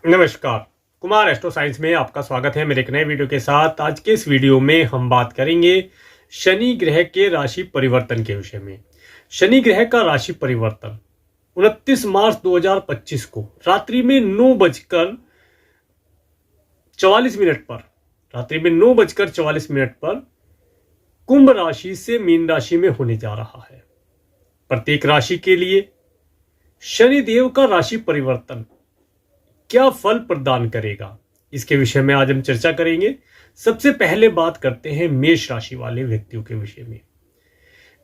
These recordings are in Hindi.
नमस्कार। कुमार एस्ट्रो साइंस में आपका स्वागत है मेरे एक नए वीडियो के साथ। आज के इस वीडियो में हम बात करेंगे शनि ग्रह के राशि परिवर्तन के विषय में। शनि ग्रह का राशि परिवर्तन 29 मार्च 2025 को रात्रि में 9:44 पर कुंभ राशि से मीन राशि में होने जा रहा है। प्रत्येक राशि के लिए शनिदेव का राशि परिवर्तन क्या फल प्रदान करेगा, इसके विषय में आज हम चर्चा करेंगे। सबसे पहले बात करते हैं मेष राशि वाले व्यक्तियों के विषय में।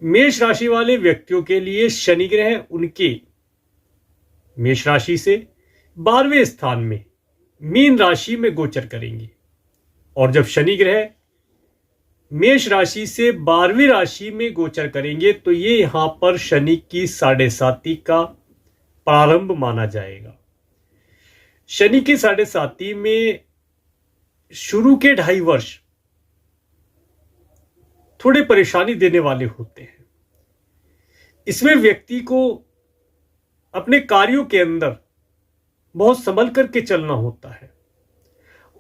मेष राशि वाले व्यक्तियों के लिए शनि ग्रह उनके मेष राशि से 12वें स्थान में मीन राशि में गोचर करेंगे। और जब शनि ग्रह मेष राशि से 12वीं राशि में गोचर करेंगे तो ये यहां पर शनि की 7.5 का प्रारंभ माना जाएगा। शनि की 7.5 में शुरू के 2.5 वर्ष थोड़े परेशानी देने वाले होते हैं। इसमें व्यक्ति को अपने कार्यों के अंदर बहुत संभल करके चलना होता है।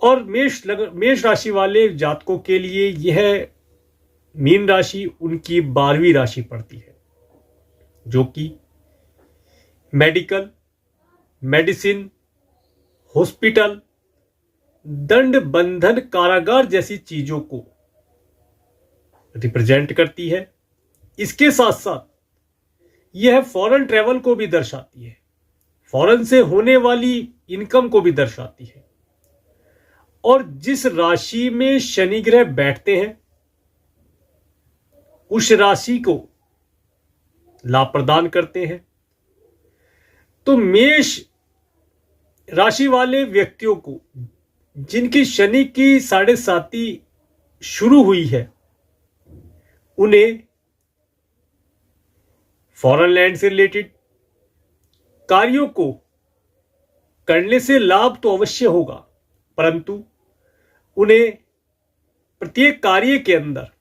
और मेष राशि वाले जातकों के लिए यह मीन राशि उनकी 12वीं राशि पड़ती है, जो कि मेडिकल, मेडिसिन, हॉस्पिटल, दंड, बंधन, कारागार जैसी चीजों को रिप्रेजेंट करती है। इसके साथ साथ यह फॉरेन ट्रेवल को भी दर्शाती है, फॉरेन से होने वाली इनकम को भी दर्शाती है। और जिस राशि में शनि ग्रह बैठते हैं उस राशि को लाभ प्रदान करते हैं। तो मेष राशि वाले व्यक्तियों को जिनकी शनि की 7.5 शुरू हुई है, उन्हें फॉरेन लैंड से रिलेटेड कार्यों को करने से लाभ तो अवश्य होगा, परंतु उन्हें प्रत्येक कार्य के अंदर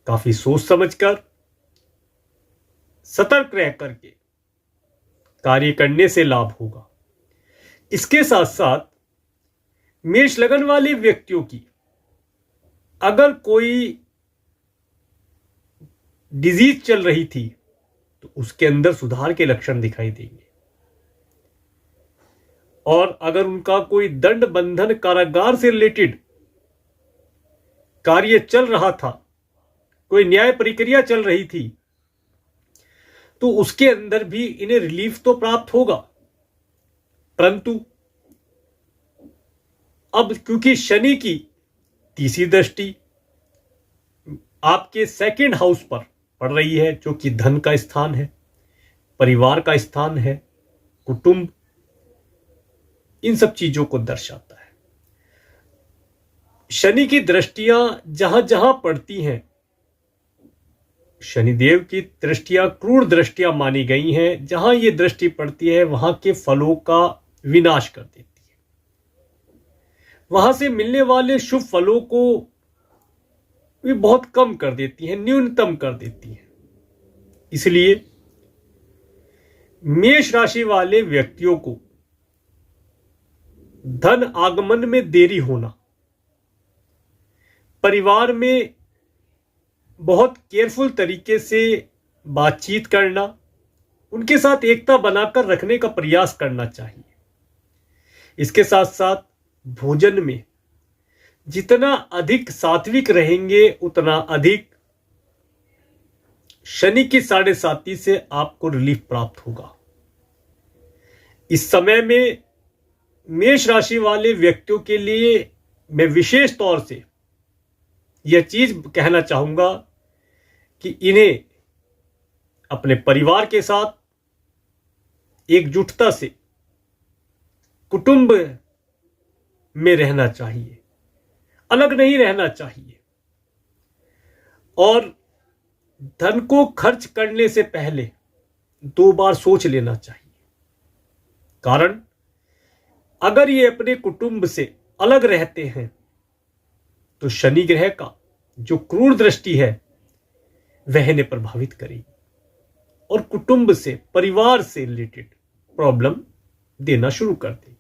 काफी सोच समझकर, सतर्क रह करके कार्य करने से लाभ होगा। इसके साथ साथ मेष लगन वाले व्यक्तियों की अगर कोई डिजीज चल रही थी तो उसके अंदर सुधार के लक्षण दिखाई देंगे। और अगर उनका कोई दंड, बंधन, कारागार से रिलेटेड कार्य चल रहा था, कोई न्याय प्रक्रिया चल रही थी, तो उसके अंदर भी इन्हें रिलीफ तो प्राप्त होगा। परंतु अब क्योंकि शनि की तीसरी दृष्टि आपके 2nd हाउस पर पड़ रही है, जो कि धन का स्थान है, परिवार का स्थान है, कुटुंब, इन सब चीजों को दर्शाता है। शनि की दृष्टियां जहां जहां पड़ती हैं, शनिदेव की दृष्टियां क्रूर दृष्टियां मानी गई हैं। जहां ये दृष्टि पड़ती है वहां के फलों का विनाश कर देती है, वहां से मिलने वाले शुभ फलों को भी बहुत कम कर देती है, न्यूनतम कर देती है। इसलिए मेष राशि वाले व्यक्तियों को धन आगमन में देरी होना, परिवार में बहुत केयरफुल तरीके से बातचीत करना, उनके साथ एकता बनाकर रखने का प्रयास करना चाहिए। इसके साथ साथ भोजन में जितना अधिक सात्विक रहेंगे उतना अधिक शनि की 7.5 से आपको रिलीफ प्राप्त होगा। इस समय में मेष राशि वाले व्यक्तियों के लिए मैं विशेष तौर से यह चीज कहना चाहूंगा कि इन्हें अपने परिवार के साथ एकजुटता से कुटुंब में रहना चाहिए, अलग नहीं रहना चाहिए। और धन को खर्च करने से पहले 2 बार सोच लेना चाहिए। कारण अगर ये अपने कुटुंब से अलग रहते हैं तो शनि ग्रह का जो क्रूर दृष्टि है वह इन्हें प्रभावित करेगी और कुटुंब से, परिवार से रिलेटेड प्रॉब्लम देना शुरू कर देगी।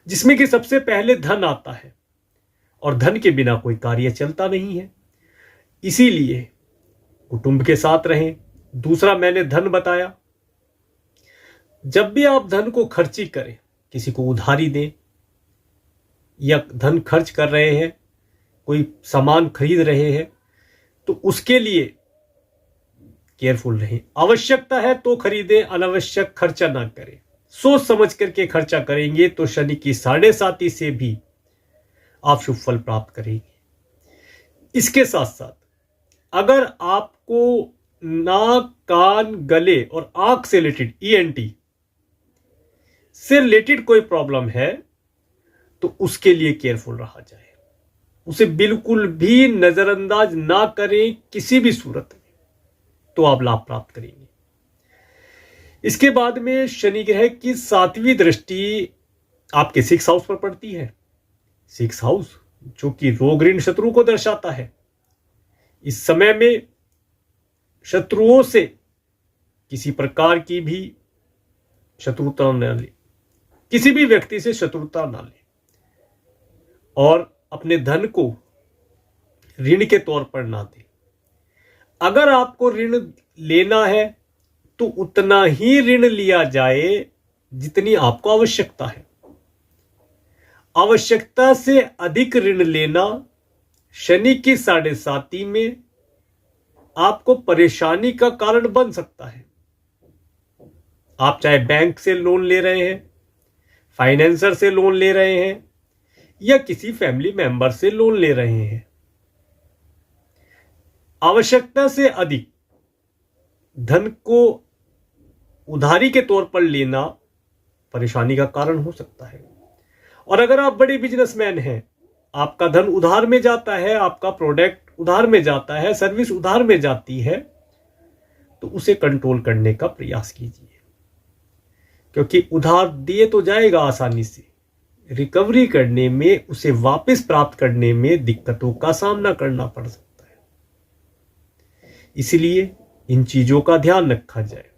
जिसमें कि सबसे पहले धन आता है और धन के बिना कोई कार्य चलता नहीं है। इसीलिए कुटुंब के साथ रहें। दूसरा मैंने धन बताया, जब भी आप धन को खर्ची करें, किसी को उधारी दें या धन खर्च कर रहे हैं, कोई सामान खरीद रहे हैं, तो उसके लिए केयरफुल रहें। आवश्यकता है तो खरीदें, अनावश्यक खर्चा ना करें। सोच समझ करके खर्चा करेंगे तो शनि की 7.5 से भी आप शुभ फल प्राप्त करेंगे। इसके साथ साथ अगर आपको नाक, कान, गले और आंख से रिलेटेड ENT से रिलेटेड कोई प्रॉब्लम है तो उसके लिए केयरफुल रहा जाए। उसे बिल्कुल भी नजरअंदाज ना करें किसी भी सूरत में, तो आप लाभ प्राप्त करेंगे। इसके बाद में शनि ग्रह की 7वीं दृष्टि आपके 6 हाउस पर पड़ती है। 6 हाउस जो कि रोग, ऋण, शत्रु को दर्शाता है। इस समय में शत्रुओं से किसी प्रकार की भी शत्रुता न ले, किसी भी व्यक्ति से शत्रुता ना ले, और अपने धन को ऋण के तौर पर ना दे। अगर आपको ऋण लेना है तो उतना ही ऋण लिया जाए जितनी आपको आवश्यकता है। आवश्यकता से अधिक ऋण लेना शनि की 7.5 में आपको परेशानी का कारण बन सकता है। आप चाहे बैंक से लोन ले रहे हैं, फाइनेंसर से लोन ले रहे हैं या किसी फैमिली मेंबर से लोन ले रहे हैं, आवश्यकता से अधिक धन को उधारी के तौर पर लेना परेशानी का कारण हो सकता है। और अगर आप बड़े बिजनेसमैन हैं, आपका धन उधार में जाता है, आपका प्रोडक्ट उधार में जाता है, सर्विस उधार में जाती है, तो उसे कंट्रोल करने का प्रयास कीजिए, क्योंकि उधार दिए तो जाएगा आसानी से, रिकवरी करने में, उसे वापस प्राप्त करने में दिक्कतों का सामना करना पड़ सकता है। इसलिए इन चीजों का ध्यान रखा जाए।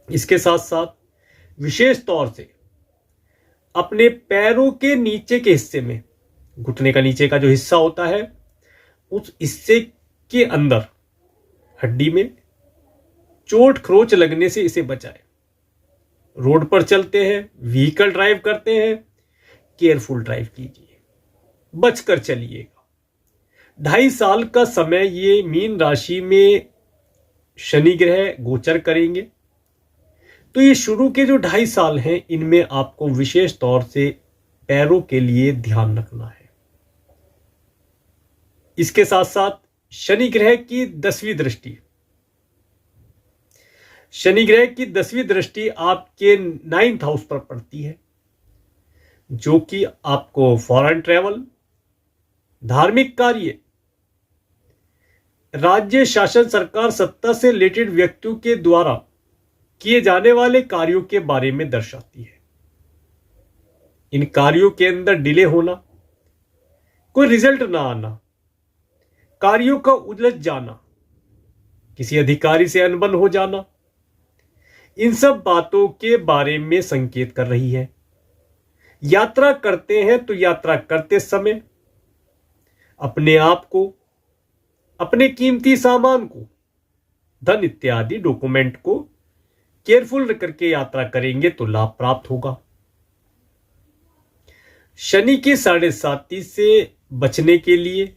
इसके साथ साथ विशेष तौर से अपने पैरों के नीचे के हिस्से में, घुटने का नीचे का जो हिस्सा होता है, उस हिस्से के अंदर हड्डी में चोट खरोच लगने से इसे बचाएं। रोड पर चलते हैं, व्हीकल ड्राइव करते हैं, केयरफुल ड्राइव कीजिए, बचकर चलिएगा। 2.5 साल का समय ये मीन राशि में शनि ग्रह गोचर करेंगे, तो ये शुरू के जो 2.5 साल हैं, इनमें आपको विशेष तौर से पैरों के लिए ध्यान रखना है। इसके साथ साथ शनि ग्रह की 10वीं दृष्टि, शनि ग्रह की 10वीं दृष्टि आपके 9th हाउस पर पड़ती है, जो कि आपको फॉरेन ट्रैवल, धार्मिक कार्य, राज्य शासन, सरकार सत्ता से रिलेटेड व्यक्तियों के द्वारा किए जाने वाले कार्यों के बारे में दर्शाती है। इन कार्यों के अंदर डिले होना, कोई रिजल्ट ना आना, कार्यों का उलझ जाना, किसी अधिकारी से अनबन हो जाना, इन सब बातों के बारे में संकेत कर रही है। यात्रा करते हैं तो यात्रा करते समय अपने आप को, अपने कीमती सामान को, धन इत्यादि डॉक्यूमेंट को केयरफुल करके यात्रा करेंगे तो लाभ प्राप्त होगा। शनि के 7.5 से बचने के लिए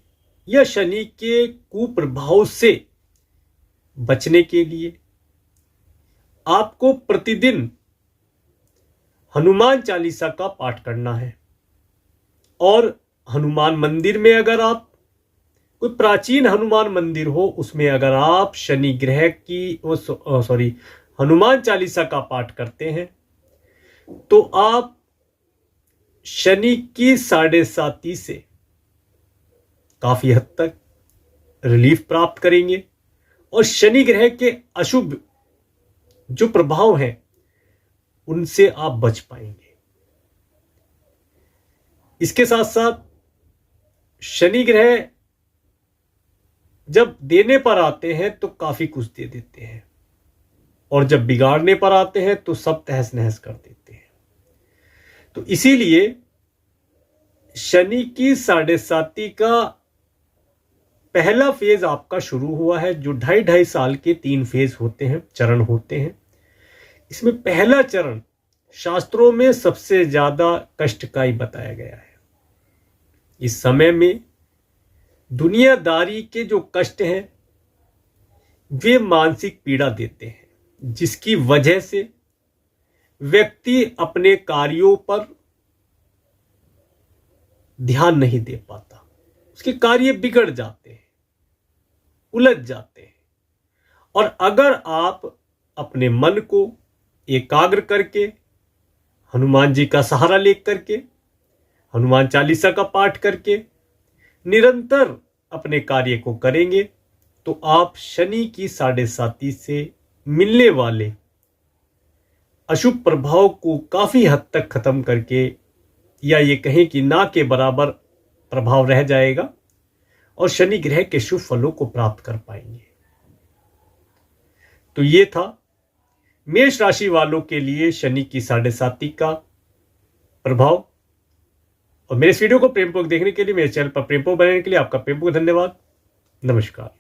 या शनि के कुप्रभाव से बचने के लिए आपको प्रतिदिन हनुमान चालीसा का पाठ करना है। और हनुमान मंदिर में, अगर आप कोई प्राचीन हनुमान मंदिर हो, उसमें अगर आप शनि ग्रह की हनुमान चालीसा का पाठ करते हैं तो आप शनि की 7.5 से काफी हद तक रिलीफ प्राप्त करेंगे और शनि ग्रह के अशुभ जो प्रभाव हैं उनसे आप बच पाएंगे। इसके साथ साथ शनि ग्रह जब देने पर आते हैं तो काफी कुछ दे देते हैं, और जब बिगाड़ने पर आते हैं तो सब तहस नहस कर देते हैं। तो इसीलिए शनि की 7.5 का पहला फेज आपका शुरू हुआ है, जो 2.5 साल के 3 फेज होते हैं, चरण होते हैं। इसमें पहला चरण शास्त्रों में सबसे ज्यादा कष्टकारी बताया गया है। इस समय में दुनियादारी के जो कष्ट हैं वे मानसिक पीड़ा देते हैं, जिसकी वजह से व्यक्ति अपने कार्यों पर ध्यान नहीं दे पाता, उसके कार्य बिगड़ जाते हैं, उलझ जाते हैं। और अगर आप अपने मन को एकाग्र करके हनुमान जी का सहारा लेकर के, हनुमान चालीसा का पाठ करके निरंतर अपने कार्य को करेंगे तो आप शनि की 7.5 से मिलने वाले अशुभ प्रभाव को काफी हद तक खत्म करके, या ये कहें कि ना के बराबर प्रभाव रह जाएगा और शनि ग्रह के शुभ फलों को प्राप्त कर पाएंगे। तो ये था मेष राशि वालों के लिए शनि की 7.5 का प्रभाव। और मेरे इस वीडियो को प्रेमपूर्वक देखने के लिए, मेरे चैनल पर प्रेमपूर्वक बनाने के लिए आपका प्रेमपूर्वक धन्यवाद। नमस्कार।